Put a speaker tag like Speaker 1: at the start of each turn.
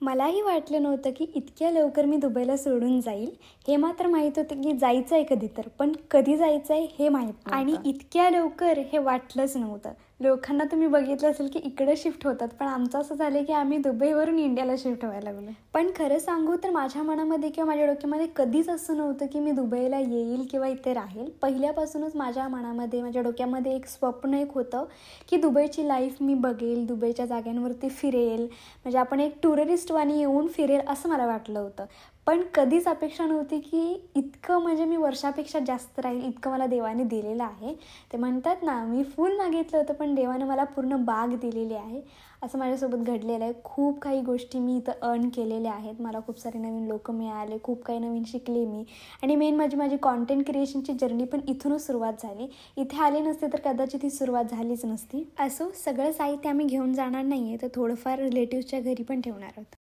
Speaker 1: मलाही वाटलं नव्हतं की इतक्या लवकर मी दुबईला सोडून जाईल. हे मात्र माहीत होतं की जायचं आहे कधी तर, पण कधी जायचं आहे हे माहीत नव्हतं. आणि इतक्या लवकर हे वाटलंच नव्हतं. लोकांना तुम्ही बघितलं असेल की इकडे शिफ्ट होतात, पण आमचं असं झालं की आम्ही दुबईवरून इंडियाला शिफ्ट व्हायला लागलो. पण खरं सांगू तर माझ्या मनामध्ये किंवा माझ्या डोक्यामध्ये कधीच असं नव्हतं की मी दुबईला येईल किंवा इथे राहील. पहिल्यापासूनच माझ्या मनामध्ये, माझ्या डोक्यामध्ये एक स्वप्न होतं की दुबईची लाईफ मी बघेल, दुबईच्या जागांवरती फिरेल, म्हणजे आपण एक टुरिस्टवाणी येऊन फिरेल असं मला वाटलं होतं. पण कधीच अपेक्षा नव्हती की इतकं म्हणजे मी वर्षापेक्षा जास्त राहील, इतकं मला देवाने दिलेलं आहे. ते म्हणतात ना, मी फूल मागितलं होतं पण देवाने मला पूर्ण बाग दिलेली आहे. असं माझ्यासोबत घडलेलं आहे. खूप काही गोष्टी मी इथं अर्न केलेल्या आहेत. मला खूप सारे नवीन लोक मिळाले, खूप काही नवीन शिकले मी. आणि मेन माझी कॉन्टेंट क्रिएशनची जर्नी पण इथूनच सुरुवात झाली. इथे आले नसते तर कदाचित ही सुरुवात झालीच नसती. असो, सगळं साहित्य आम्ही घेऊन जाणार नाही आहे, तर थोडंफार रिलेटिव्सच्या घरी पण ठेवणार आहोत.